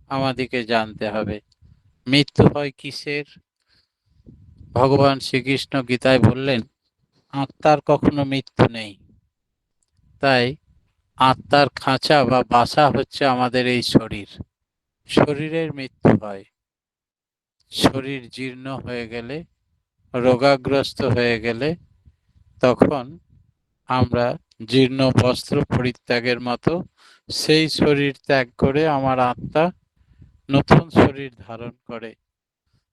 আমাদেরকে জানতে হবে। মৃত্যু হয় কিসের? ভগবান শ্রীকৃষ্ণ গীতায় বললেন, আত্মার কখনো মৃত্যু নেই। তাই আত্মার খাঁচা বা বাসা হচ্ছে আমাদের এই শরীর। শরীরের মৃত্যু হয়, শরীর জীর্ণ হয়ে গেলে, রোগাগ্রস্ত হয়ে গেলে তখন আমরা জীর্ণ বস্ত্র পরিত্যাগের মতো সেই শরীর ত্যাগ করে আমার আত্মা নতুন শরীর ধারণ করে।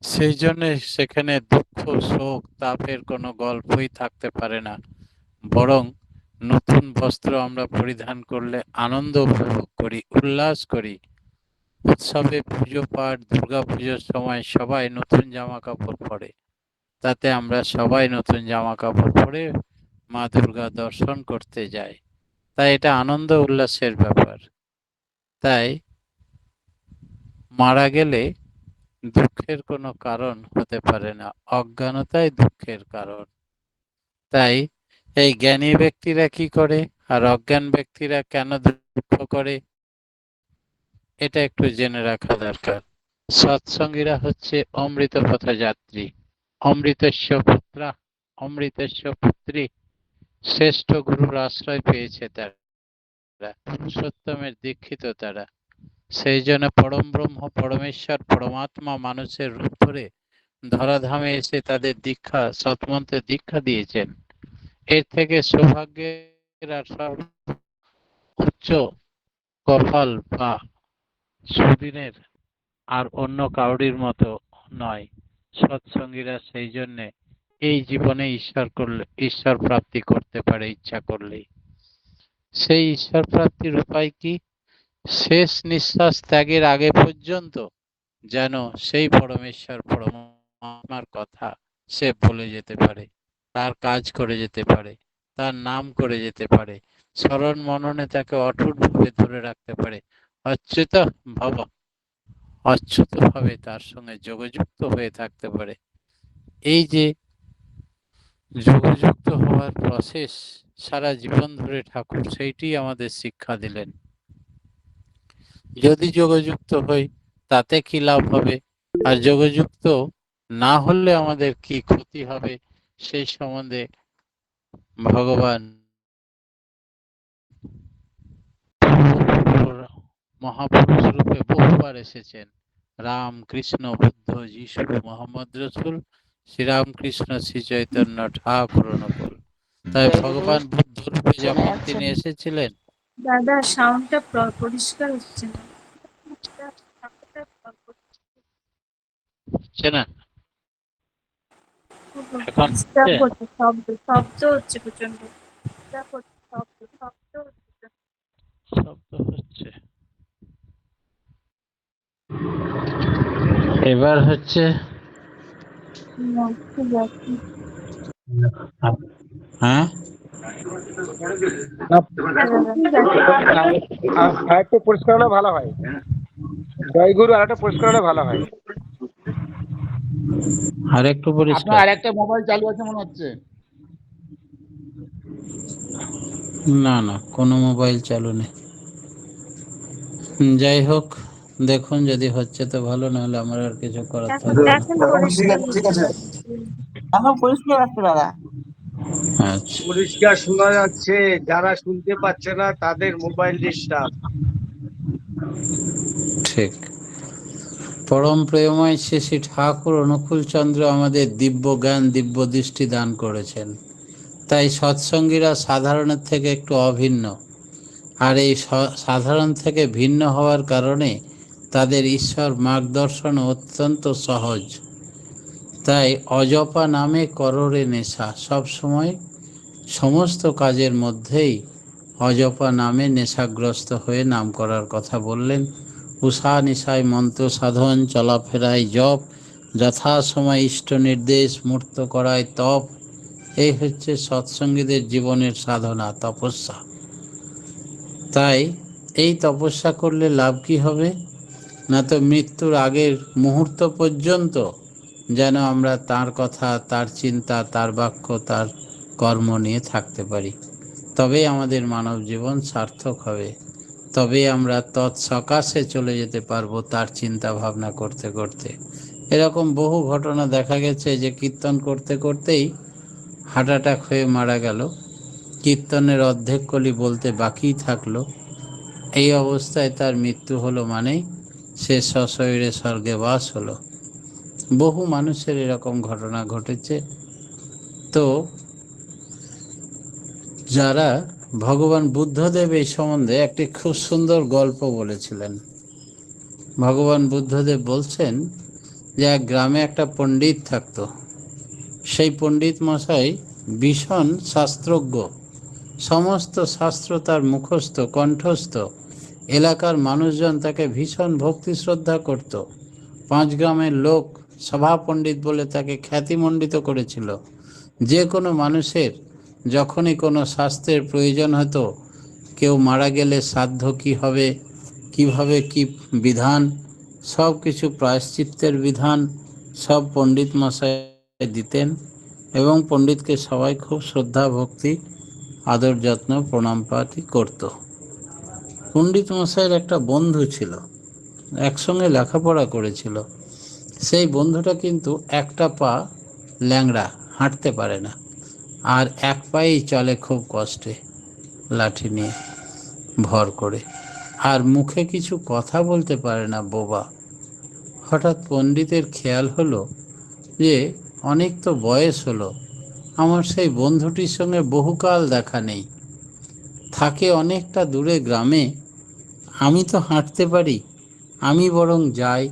সেই জন্য সেখানে দুঃখ, শোক, তাপের কোনো গল্পই থাকতে পারে না, বরং নতুন বস্ত্র আমরা পরিধান করলে আনন্দ উপভোগ করি, উল্লাস করি। উৎসবে পুজো পাঠ, দুর্গা পুজোর সময় সবাই নতুন জামা কাপড় পরে, তাতে আমরা সবাই নতুন জামা কাপড় পরে মা দুর্গা দর্শন করতে যাই। তাই এটা আনন্দ উল্লাসের ব্যাপার। তাই মারা গেলে দুঃখের কোনো কারণ হতে পারে না, অজ্ঞানতাই দুঃখের কারণ। তাই এই জ্ঞানী ব্যক্তিরা কি করে আর অজ্ঞান ব্যক্তিরা কেন দুঃখ করে, এটা একটু জেনে রাখা দরকার। সৎসঙ্গীরা হচ্ছে অমৃত পথ যাত্রী, অমৃতস্য পুত্রা, অমৃতস্য পুত্রী। শ্রেষ্ঠ গুরুর আশ্রয় পেয়েছে তারা, পুরুষোত্তমের দীক্ষিত তারা। সেই জন্য পরম ব্রহ্ম, পরমেশ্বর, পরমাত্মা মানুষের রূপ ধরে ধরাধামে এসে তাদের দীক্ষা, সৎমন্ত্রের দীক্ষা দিয়েছেন। এর থেকে সৌভাগ্যের আর উচ্চ কপাল বা সুদিনের আর অন্য কাউরির মতো নয়। সৎসঙ্গীরা সেই জন্যে এই জীবনে ঈশ্বর প্রাপ্তি করতে পারে ইচ্ছা করলেই। সেই ঈশ্বর প্রাপ্তির উপায় কি? শেষ নিঃশ্বাস ত্যাগের আগে পর্যন্ত যেন সেই পরমেশ্বর পরমাত্মার কথা সে বলে যেতে পারে, তার কাজ করে যেতে পারে, তার নাম করে যেতে পারে, স্মরণ মননে তাকে অটুটভাবে ধরে রাখতে পারে, অচ্যুত ভব, অচ্যুতভাবে তার সঙ্গে যোগযুক্ত হয়ে থাকতে পারে। এই যে যোগযুক্ত হওয়ার প্রসেস সারা জীবন ধরে ঠাকুর সেইটি আমাদের শিক্ষা দিলেন। যদি যোগযুক্ত হই তাতে কি লাভ হবে, আর যোগযুক্ত না হলে আমাদের কি ক্ষতি হবে, সেই সম্বন্ধে ভগবান মহাপুরুষ রূপে বহুবার এসেছেন। রাম, কৃষ্ণ, বুদ্ধ, যিশু, মোহাম্মদ রসুল, শ্রীরামকৃষ্ণ, শ্রী চৈতন্য ঠাকুর অনুকূল। তাই ভগবান বুদ্ধ রূপে যখন তিনি এসেছিলেন, দাদা সাউন্ডটা পরিষ্কার হচ্ছে না। হচ্ছে না এখন? শব্দ হচ্ছে প্রচন্ড। শব্দ হচ্ছে, এবার হচ্ছে? হ্যাঁ, আরেকটু পরিষ্কার হলে ভালো হয়। জয়গুরু আরেকটা পরিষ্কার হলে ভালো হয়। আর একটু পরিষ্কার। আপনার আরেকটা মোবাইল চালু আছে মনে হচ্ছে। না না, কোনো মোবাইল চালু নেই। যাই হোক, দেখুন যদি হচ্ছে তো ভালো, নাহলে আমার আর কিছু করার থাকবে না। ঠিক আছে, এখন পরিষ্কার আসছে দাদা। আচ্ছা, পরিষ্কার শোনা যাচ্ছে। যারা শুনতে পাচ্ছে না তাদের মোবাইল ডিস্টার্ব। ঠিক। পরম প্রেমময় শ্রী শ্রী ঠাকুর অনুকূল চন্দ্র আমাদের দিব্য জ্ঞান, দিব্য দৃষ্টি দান করেছেন। তাই সৎসঙ্গীরা সাধারণের থেকে একটু অভিন্ন, আর এই সাধারণ থেকে ভিন্ন হওয়ার কারণে তাদের ঈশ্বর মার্গদর্শন অত্যন্ত সহজ। তাই অজপা নামে কররে নেশা, সব সময় সমস্ত কাজের মধ্যেই অজপা নামে নেশাগ্রস্ত হয়ে নাম করার কথা বললেন। উষা নিশায় মন্ত্র সাধন, চলাফেরায় জপ, যথাসময় ইষ্ট নির্দেশ, মূর্ত করায় তপ। এই হচ্ছে সৎসঙ্গীদের জীবনের সাধনা, তপস্যা। তাই এই তপস্যা করলে লাভ কি হবে? না তো মৃত্যুর আগের মুহূর্ত পর্যন্ত যেন আমরা তার কথা, তার চিন্তা, তার বাক্য, তার কর্ম নিয়ে থাকতে পারি, তবেই আমাদের মানব জীবন সার্থক হবে। তবে আমরা তৎসকাশে চলে যেতে পারবো তার চিন্তা ভাবনা করতে করতে। এরকম বহু ঘটনা দেখা গেছে যে কীর্তন করতে করতেই হার্ট অ্যাটাক হয়ে মারা গেল, কীর্তনের অর্ধেক কলি বলতে বাকি থাকলো, এই অবস্থায় তার মৃত্যু হলো মানেই সে সশরীরে স্বর্গে বাস হলো। বহু মানুষের এরকম ঘটনা ঘটেছে। তো যারা ভগবান বুদ্ধদেব এই সম্বন্ধে একটি খুব সুন্দর গল্প বলেছিলেন। ভগবান বুদ্ধদেব বলছেন যে এক গ্রামে একটা পণ্ডিত থাকতো। সেই পণ্ডিত মশাই ভীষণ শাস্ত্রজ্ঞ, সমস্ত শাস্ত্র তার মুখস্থ কণ্ঠস্থ। এলাকার মানুষজন তাকে ভীষণ ভক্তি শ্রদ্ধা করত। 5 গ্রামের লোক সভা পণ্ডিত বলে তাকে খ্যাতিমণ্ডিত করেছিল। যে কোনো মানুষের যখনই কোনো শাস্ত্রের প্রয়োজন হতো, কেউ মারা গেলে শ্রাদ্ধ কী হবে, কিভাবে কি বিধান, সব কিছু প্রায়শ্চিত্তের বিধান সব পণ্ডিত মশাই দিতেন, এবং পণ্ডিতকে সবাই খুব শ্রদ্ধা ভক্তি আদর যত্ন প্রণাম পাতি করত। পণ্ডিত মশাইয়ের একটা বন্ধু ছিল, একসঙ্গে লেখাপড়া করেছিল। সেই বন্ধুটা কিন্তু একটা পা ল্যাংড়া, হাঁটতে পারে না, আর এক পায়েই চলে খুব কষ্টে, লাঠি নিয়ে ভর করে, আর মুখে কিছু কথা বলতে পারে না, বোবা। হঠাৎ পণ্ডিতের খেয়াল হলো যে অনেক তো বয়স হলো, আমার সেই বন্ধুটির সঙ্গে বহুকাল দেখা নেই, থাকে অনেকটা দূরে গ্রামে, আমি তো হাঁটতে পারি, আমি বরং যাই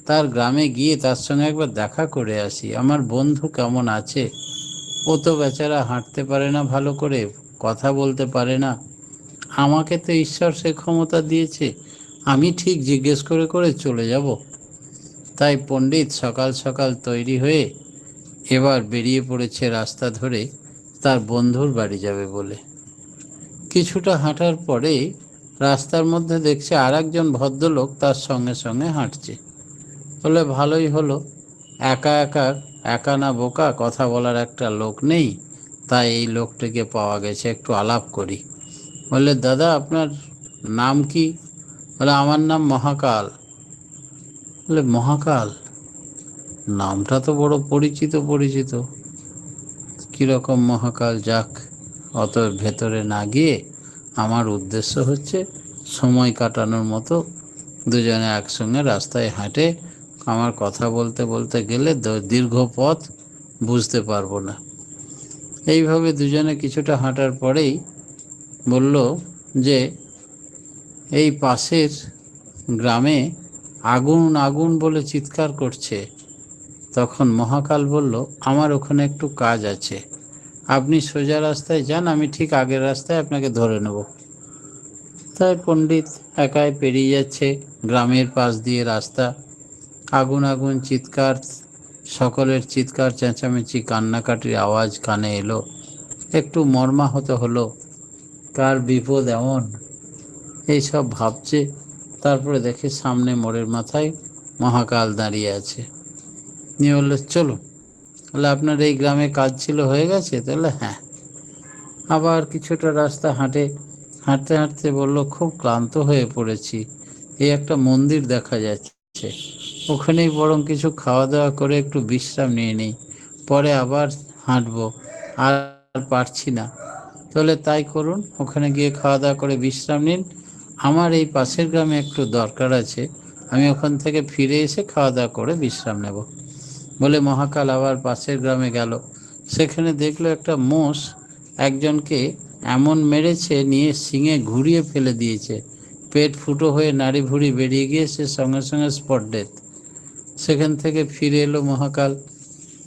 তার গ্রামে গিয়ে তার সঙ্গে একবার দেখা করে আসি, আমার বন্ধু কেমন আছে। ও তো বেচারা হাঁটতে পারে না ভালো করে, কথা বলতে পারে না, আমাকে তো ঈশ্বর সে ক্ষমতা দিয়েছে, আমি ঠিক জিজ্ঞেস করে করে চলে যাব। তাই পণ্ডিত সকাল সকাল তৈরি হয়ে এবার বেরিয়ে পড়েছে রাস্তা ধরে তার বন্ধুর বাড়ি যাবে বলে। কিছুটা হাঁটার পরে রাস্তার মধ্যে দেখছে আর একজন ভদ্রলোক তার সঙ্গে সঙ্গে হাঁটছে। বলে ভালোই হলো, একা একা, একা না বোকা, কথা বলার একটা লোক নেই, তাই এই লোকটিকে পাওয়া গেছে, একটু আলাপ করি। বললে দাদা আপনার নাম কি? বলে আমার নাম মহাকাল। বলে মহাকাল, নামটা তো বড় পরিচিত পরিচিত, কীরকম মহাকাল? যাক, অত ভেতরে না গিয়ে আমার উদ্দেশ্য হচ্ছে সময় কাটানোর মতো দুজনে একসঙ্গে রাস্তায় হাঁটে আমার কথা বলতে বলতে গেলে দীর্ঘ পথ বুঝতে পারবো না। এইভাবে দুজনে কিছুটা হাঁটার পরেই বলল যে এই পাশের গ্রামে আগুন আগুন বলে চিৎকার করছে। তখন মহাকাল বলল আমার ওখানে একটু কাজ আছে, আপনি সোজা রাস্তায় যান, আমি ঠিক আগের রাস্তায় আপনাকে ধরে নেব। তাই পণ্ডিত একাই পেরিয়ে যাচ্ছে গ্রামের পাশ দিয়ে রাস্তা, আগুন আগুন চিৎকার, সকলের চিৎকার চেঁচামেচি কান্নাকাটির আওয়াজ কানে এলো। একটু মর্মাহত হলো, কার বিপদ এমন, এইসব ভাবছে। তারপরে দেখে সামনে মোড়ের মাথায় মহাকাল দাঁড়িয়ে আছে। নিয়ে বললো চলুন। বলে আপনার এই গ্রামে কাজ ছিল, হয়ে গেছে? তাহলে হ্যাঁ। আবার কিছুটা রাস্তা হাঁটে, হাঁটতে হাঁটতে বলল খুব ক্লান্ত হয়ে পড়েছি, এই একটা মন্দির দেখা যাচ্ছে, ওখানেই বরং কিছু খাওয়া দাওয়া করে একটু বিশ্রাম নিয়ে নিই, পরে আবার হাঁটবো, আর পারছি না। তাহলে তাই করুন, ওখানে গিয়ে খাওয়া দাওয়া করে বিশ্রাম নিন, আমার এই পাশের গ্রামে একটু দরকার আছে, আমি ওখান থেকে ফিরে এসে খাওয়া দাওয়া করে বিশ্রাম নেব। বলে মহাকাল আবার পাশের গ্রামে গেল, সেখানে দেখলো একটা মোষ একজনকে এমন মেরেছে, নিয়ে শিঙে ঘুরিয়ে ফেলে দিয়েছে, পেট ফুটো হয়ে নাড়ি ভুড়ি বেরিয়ে গিয়েছে, সঙ্গে সঙ্গে স্পট ডেথ। সেখান থেকে ফিরে এলো মহাকাল,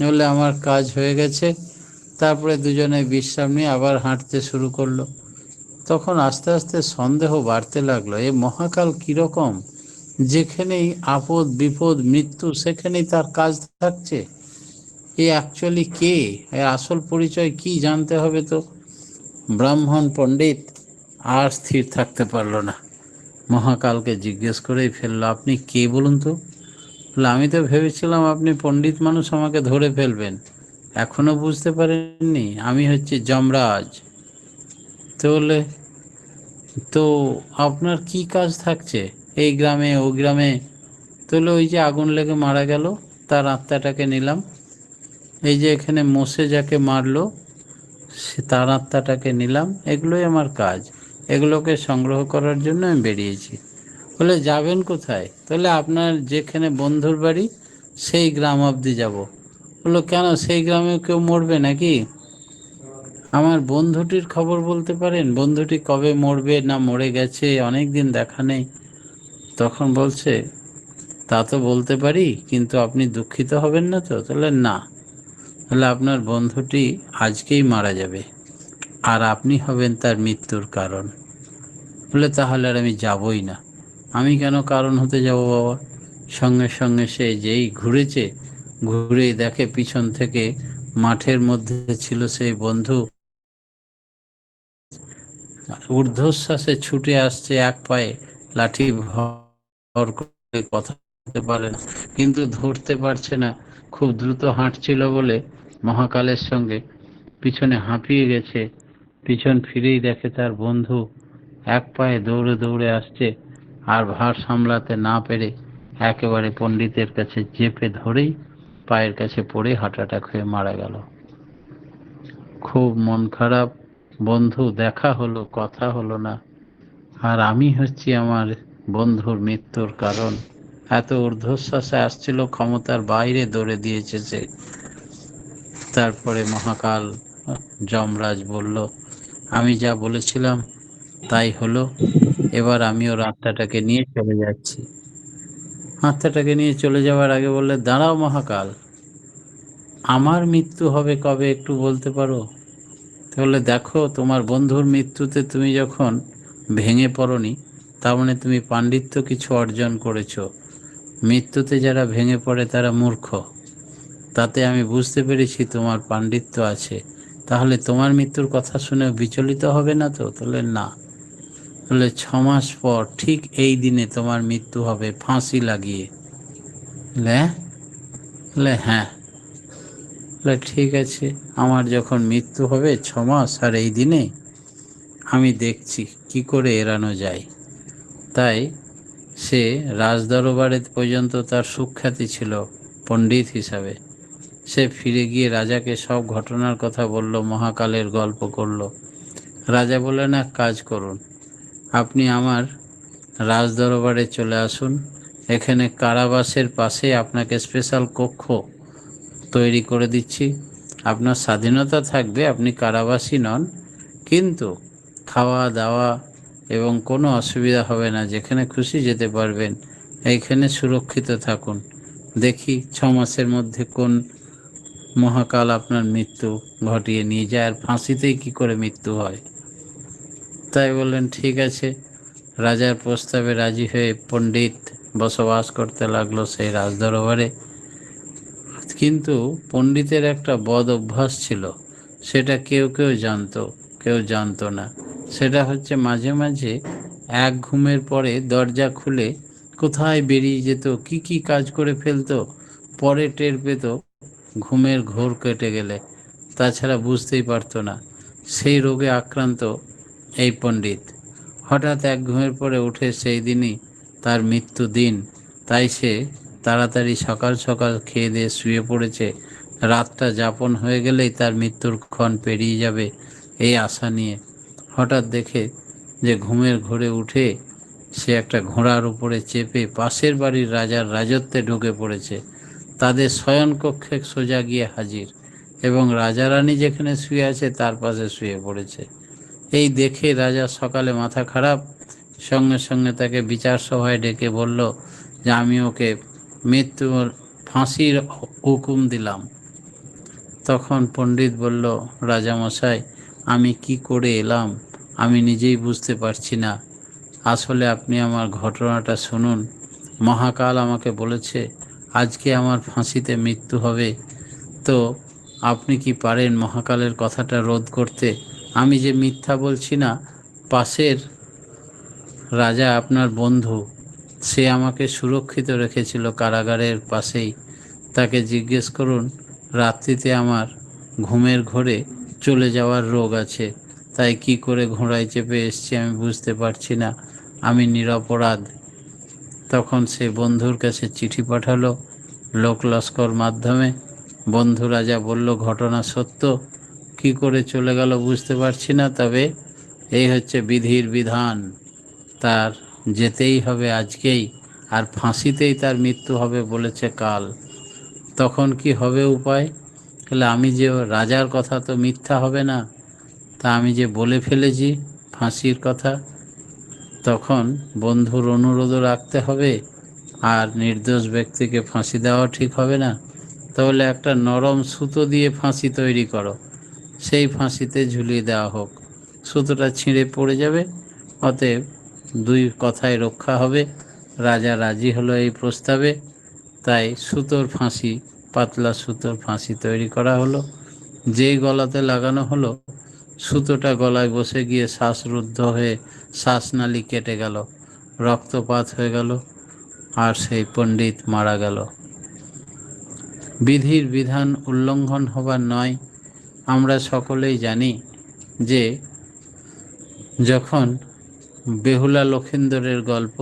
বলে আমার কাজ হয়ে গেছে। তারপরে দুজনে বিশ্রাম নিয়ে আবার হাঁটতে শুরু করলো। তখন আস্তে আস্তে সন্দেহ বাড়তে লাগলো, এ মহাকাল কীরকম, যেখানেই আপদ বিপদ মৃত্যু সেখানেই তার কাজ থাকছে, এ অ্যাকচুয়ালি কে, এর আসল পরিচয় কি জানতে হবে। তো ব্রাহ্মণ পণ্ডিত আর স্থির থাকতে পারল না, মহাকালকে জিজ্ঞেস করেই ফেললো আপনি কে বলুন তো। বলে আমি তো ভেবেছিলাম আপনি পণ্ডিত মানুষ, আমাকে ধরে ফেলবেন, এখনো বুঝতে পারেননি আমি হচ্ছি যমরাজ। তো বলে তো আপনার কি কাজ থাকছে এই গ্রামে ও গ্রামে? তাহলে ওই যে আগুন লেগে মারা গেল, তার আত্মাটাকে নিলাম। এই যে এখানে মোষে যাকে মারলো, সে তার আত্মাটাকে নিলাম। এগুলোই আমার কাজ, এগুলোকে সংগ্রহ করার জন্য আমি বেরিয়েছি। বলে যাবেন কোথায়? তাহলে আপনার যেখানে বন্ধুর বাড়ি সেই গ্রাম অবধি যাব। বললো কেন, সেই গ্রামে কেউ মরবে নাকি? আমার বন্ধুটির খবর বলতে পারেন? বন্ধুটি কবে মরবে না মরে গেছে অনেক দিন দেখা নেই। তখন বলছে তা তো বলতে পারি, কিন্তু আপনি দুঃখিত হবেন না তো? তাহলে না। তাহলে আপনার বন্ধুটি আজকেই মারা যাবে, আর আপনি হবেন তার মৃত্যুর কারণ। বলে তাহলে আর আমি যাবই না। আমি কেন কারণ হতে যাব বাবা? সঙ্গে সঙ্গে সে যেই ঘুরেছে, ঘুরেই দেখে পিছন থেকে মাঠের মধ্যে ছিল সেই বন্ধু, ঊর্ধ্বশ্বাসে ছুটে আসছে এক পায়ে, লাঠি ভর করে, কথা বলতে পারে না কিন্তু ধরতে পারছে না, খুব দ্রুত হাঁটছিল বলে মহাকালের সঙ্গে পিছনে হাঁপিয়ে গেছে। পিছন ফিরেই দেখে তার বন্ধু এক পায়ে দৌড়ে দৌড়ে আসছে, আর ভার সামলাতে না পেরে একেবারে পণ্ডিতের কাছে চেপে ধরেই পায়ের কাছে পড়ে হার্ট অ্যাটাক হয়ে মারা গেল। খুব মন খারাপ। বন্ধু দেখা হলো, কথা হলো না, আর আমি হচ্ছি আমার বন্ধুর মৃত্যুর কারণ। এত ঊর্ধ্বশ্বাসে আসছিল, ক্ষমতার বাইরে দৌড়ে দিয়েছে সে। তারপরে মহাকাল যমরাজ বলল, আমি যা বলেছিলাম তাই হলো, এবার আমি ওর আত্মাটাকে নিয়ে চলে যাচ্ছি। আত্মাটাকে নিয়ে চলে যাওয়ার আগে বললে, দাঁড়াও মহাকাল, আমার মৃত্যু হবে কবে একটু বলতে পারো? তাহলে দেখো, তোমার বন্ধুর মৃত্যুতে তুমি যখন ভেঙে পড়নি, তার মানে তুমি পাণ্ডিত্য কিছু অর্জন করেছো। মৃত্যুতে যারা ভেঙে পড়ে তারা মূর্খ। তাতে আমি বুঝতে পেরেছি তোমার পাণ্ডিত্য আছে। তাহলে তোমার মৃত্যুর কথা শুনে বিচলিত হবে না তো? তাহলে না। তাহলে 6 মাস পর ঠিক এই দিনে তোমার মৃত্যু হবে, ফাঁসি লাগিয়ে। বলে হ্যাঁ। বলে ঠিক আছে, আমার যখন মৃত্যু হবে 6 মাস আর এই দিনে, আমি দেখছি কি করে এড়ানো যায়। তাই সে রাজদরবারে পর্যন্ত তার সুখ্যাতি ছিল পণ্ডিত হিসাবে। সে ফিরে গিয়ে রাজাকে সব ঘটনার কথা বলল, মহাকালের গল্প করল। রাজা বললেন, এক কাজ করুন, আপনি আমার রাজদরবারে চলে আসুন। এখানে কারাবাসের পাশে আপনাকে স্পেশাল কক্ষ তৈরি করে দিচ্ছি। আপনার স্বাধীনতা থাকবে, আপনি কারাবাসী নন, কিন্তু খাওয়া দাওয়া এবং কোনো অসুবিধা হবে না, যেখানে খুশি যেতে পারবেন। এইখানে সুরক্ষিত থাকুন। দেখি 6 মাসের মধ্যে কোন মহাকাল আপনার মৃত্যু ঘটিয়ে নিয়ে যায়, আর ফাঁসিতেই কি করে মৃত্যু হয়। তাই বললেন ঠিক আছে। রাজার প্রস্তাবে রাজি হয়ে পণ্ডিত বসবাস করতে লাগলো সেই রাজদরবারে। কিন্তু পণ্ডিতের একটা বদ অভ্যাস ছিল, সেটা কেউ কেউ জানতো, কেউ জানতো না। সেটা হচ্ছে মাঝে মাঝে এক ঘুমের পরে দরজা খুলে কোথায় বেরিয়ে যেত, কি কি কাজ করে ফেলতো, পরে টের পেত ঘুমের ঘোর কেটে গেলে, তাছাড়া বুঝতেই পারতো না। সেই রোগে আক্রান্ত এই পণ্ডিত। হঠাৎ এক ঘুমের পরে উঠে সেই দিনই তার মৃত্যু দিন, তাই সে তাড়াতাড়ি সকাল সকাল খেয়ে দিয়ে শুয়ে পড়েছে। রাতটা যাপন হয়ে গেলেই তার মৃত্যুর ক্ষণ পেরিয়ে যাবে এই আশা নিয়ে। হঠাৎ দেখে যে ঘুমের ঘোরে উঠে সে একটা ঘোড়ার উপরে চেপে পাশের বাড়ির রাজার রাজত্বে ঢুকে পড়েছে। তাদের শয়নকক্ষে সোজা গিয়ে হাজির, এবং রাজা রানী যেখানে শুয়ে আছে তার পাশে শুয়ে পড়েছে। এই দেখে রাজা সকালে মাথা খারাপ, সঙ্গে সঙ্গে তাকে বিচার সভায় ডেকে বলল যে আমি ওকে মৃত্যুর ফাঁসির হুকুম দিলাম। তখন পণ্ডিত বলল, রাজামশাই, আমি কি করে এলাম আমি নিজেই বুঝতে পারছি না। আসলে আপনি আমার ঘটনাটা শুনুন। মহাকাল আমাকে বলেছে আজকে আমার ফাঁসিতে মৃত্যু হবে। তো আপনি কি পারেন মহাকালের কথাটা রোধ করতে? আমি যে মিথ্যা বলছি না। পাশের রাজা আপনার বন্ধু, সে আমাকে সুরক্ষিত রেখেছিল কারাগারের পাশেই। তাকে জিজ্ঞেস করুন, রাত্রিতে আমার ঘুমের ঘোরে চলে যাওয়ার রোগ আছে। তাই কি করে ঘোড়ায় চেপে এসছি আমি বুঝতে পারছি না, আমি নিরপরাধ। তখন সে বন্ধুর কাছে চিঠি পাঠালো লোক লস্কর মাধ্যমে। বন্ধু রাজা বলল ঘটনা সত্য, কি করে চলে গেল বুঝতে পারছি না, তবে এই হচ্ছে বিধির বিধান, তার যেতেই হবে আজকেই, আর ফাঁসিতেই তার মৃত্যু হবে বলেছে কাল। তখন কি হবে উপায়? তাহলে আমি যে রাজার কথা তো মিথ্যা হবে না, তা আমি যে বলে ফেলেছি ফাঁসির কথা, তখন বন্ধুর অনুরোধও রাখতে হবে, আর নির্দোষ ব্যক্তিকে ফাঁসি দেওয়া ঠিক হবে না। তাহলে একটা নরম সুতো দিয়ে ফাঁসি তৈরি করো, সেই ফাঁসিতে ঝুলিয়ে দেওয়া হোক, সুতোটা ছিঁড়ে পড়ে যাবে, অতএব দুই কথায় রক্ষা হবে। রাজা রাজি হলো এই প্রস্তাবে, তাই সুতোর ফাঁসি, পাতলা সুতোর ফাঁসি তৈরি করা হলো। যেই গলাতে লাগানো হলো, সুতোটা গলায় বসে গিয়ে শ্বাসরুদ্ধ হয়ে শ্বাসনালী কেটে গেল, রক্তপাত হয়ে গেল, আর সেই পণ্ডিত মারা গেল। বিধির বিধান উল্লঙ্ঘন হবার নয়। আমরা সকলেই জানি যে যখন বেহুলা লক্ষিন্দরের গল্প,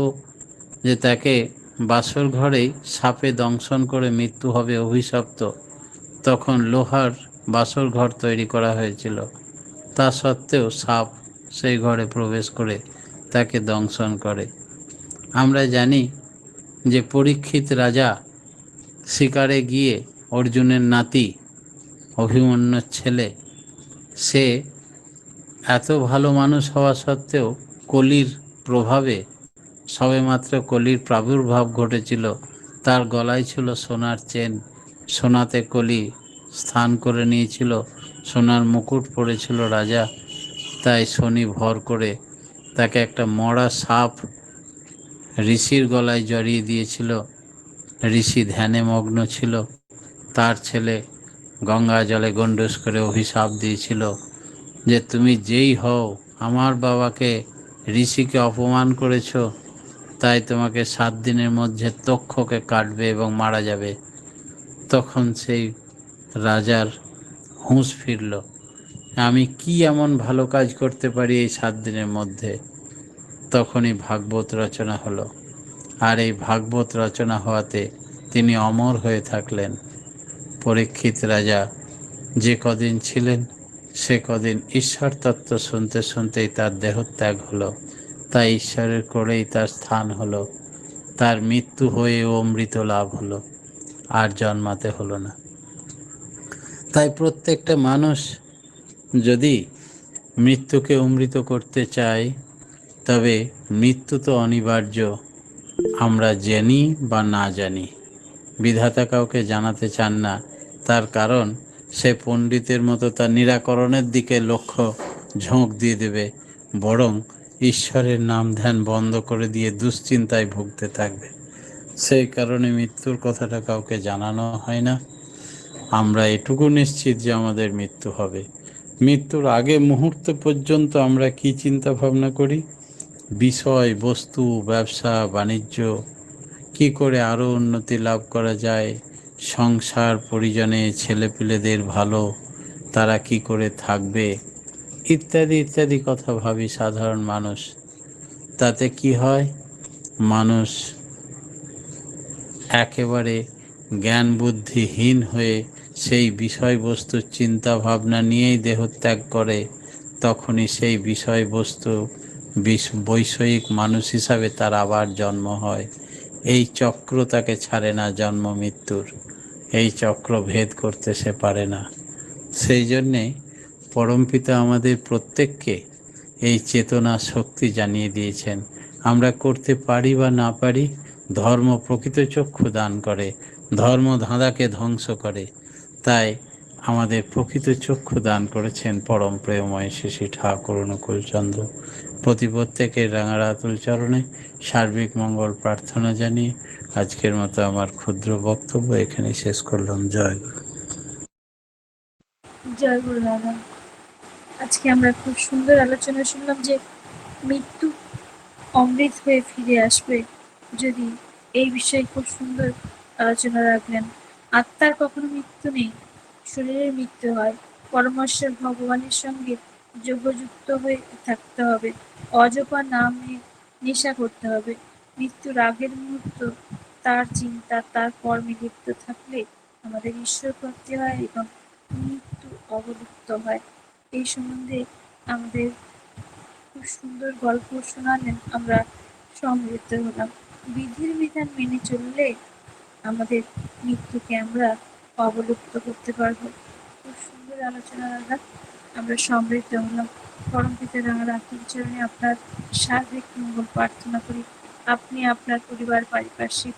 যে তাকে বাসর ঘরেই সাপে দংশন করে মৃত্যু হবে অভিশপ্ত, তখন লোহার বাসর ঘর তৈরি করা হয়েছিল, তা সত্ত্বেও সাপ সেই ঘরে প্রবেশ করে তাকে দংশন করে। আমরা জানি যে পরীক্ষিত রাজা শিকারে গিয়ে অর্জুনের নাতি অভিমন্যুর ছেলে, সে এত ভালো মানুষ হওয়া সত্ত্বেও কলির প্রভাবে, সবেমাত্র কলির প্রাদুর্ভাব ঘটেছিল, তার গলায় ছিল সোনার চেন, সোনাতে কলি স্থান করে নিয়েছিল, সোনার মুকুট পরেছিল রাজা। তাই শনি ভর করে তাকে একটা মরা সাপ ঋষির গলায় জড়িয়ে দিয়েছিল। ঋষি ধ্যানে মগ্ন ছিল, তার ছেলে গঙ্গা জলে গণ্ডুস করে অভিশাপ দিয়েছিল যে তুমি যেই হও, আমার বাবাকে ঋষিকে অপমান করেছ, তাই তোমাকে 7 দিনের মধ্যে তক্ষকে কাটবে এবং মারা যাবে। তখন সেই রাজার হুঁশ ফিরল, আমি কি এমন ভালো কাজ করতে পারি এই 7 দিনের মধ্যে। তখনই ভাগবত রচনা হলো, আর এই ভাগবত রচনা হওয়াতে তিনি অমর হয়ে থাকলেন। পরীক্ষিত রাজা যে কদিন ছিলেন, সে কদিন ঈশ্বর তত্ত্ব শুনতে শুনতেই তার দেহত্যাগ হলো, তাই ঈশ্বরের কোলেই তার স্থান হলো, তার মৃত্যু হয়ে অমৃত লাভ হলো, আর জন্মাতে হলো না। তাই প্রত্যেকটা মানুষ যদি মৃত্যুকে অমৃত করতে চায়, তবে মৃত্যু তো অনিবার্য, আমরা জানি বা না জানি। বিধাতা কাউকে জানাতে চান না, তার কারণ সে পণ্ডিতের মতো তার নিরাকরণের দিকে লক্ষ্য ঝোঁক দিয়ে দেবে, বরং ঈশ্বরের নাম ধ্যান বন্ধ করে দিয়ে দুশ্চিন্তায় ভুগতে থাকবে। সেই কারণে মৃত্যুর কথাটা কাউকে জানানো হয় না। আমরা এটুকু নিশ্চিত যে আমাদের মৃত্যু হবে। মৃত্যুর আগে মুহূর্ত পর্যন্ত আমরা কি চিন্তা ভাবনা করি? বিষয়, বস্তু, ব্যবসা বাণিজ্য, কি করে আরও উন্নতি লাভ করা যায়, সংসার পরিজনে ছেলেপিলেদের ভালো, তারা কি করে থাকবে, ইত্যাদি ইত্যাদি কথা ভাবি সাধারণ মানুষ। তাতে কি হয়? মানুষ একেবারে জ্ঞান বুদ্ধিহীন হয়ে সেই বিষয়বস্তুর চিন্তা ভাবনা নিয়েই দেহত্যাগ করে। তখনই সেই বিষয়বস্তু বৈষয়িক মানুষ হিসাবে তার আবার জন্ম হয়। এই চক্র তাকে ছাড়ে না, জন্ম মৃত্যুর এই চক্র ভেদ করতে সে পারে না। সেই জন্যে পরমপিতা আমাদের প্রত্যেককে এই চেতনা শক্তি জানিয়ে দিয়েছেন। আমরা করতে পারি বা না পারি, ধর্ম প্রকৃত চক্ষু দান করে, ধর্ম ধাঁধাকে ধ্বংস করে। তাই আমাদের প্রকৃত চক্ষু দান করেছেন পরম প্রেমময় শ্রী শ্রী ঠাকুর অনুকূলচন্দ্র। প্রত্যেকের রাঙারাতুল চরণে সার্বিক মঙ্গল প্রার্থনা জানিয়ে আজকের মতো আমার ক্ষুদ্র বক্তব্য এখানে শেষ করলাম। জয় গুরু। জয় গুরু দাদা। আজকে আমরা খুব সুন্দর আলোচনা শুনলাম যে মৃত্যু অমৃত হয়ে ফিরে আসবে, যদি এই বিষয়ে খুব সুন্দর আলোচনা রাখলেন। আত্মার কখনো মৃত্যু নেই, শরীরের মৃত্যু হয়। পরমেশ্বর ভগবানের সঙ্গে যোগযুক্ত হয়ে থাকতে হবে, অজপা নামে নেশা করতে হবে। মৃত্যুর আগের মুহূর্ত তার চিন্তা, তার কর্মে লিপ্ত থাকলে আমাদের ঈশ্বর প্রাপ্তি হয় এবং মৃত্যু অবলুপ্ত হয়। এই সম্বন্ধে আমাদের খুব সুন্দর গল্প শোনালেন, আমরা সমৃদ্ধ হলাম। বিধির বিধান মেনে চললে আমাদের মৃত্যুকে আমরা অবলুপ্ত করতে পারবো। খুব সুন্দর আলোচনা দাদা, আমরা সমৃদ্ধ হলাম। পরমপিতা রাঙা রাখির চরণে আপনার সার্বিক মঙ্গল প্রার্থনা করি। আপনি, আপনার পরিবার, পারিপার্শ্বিক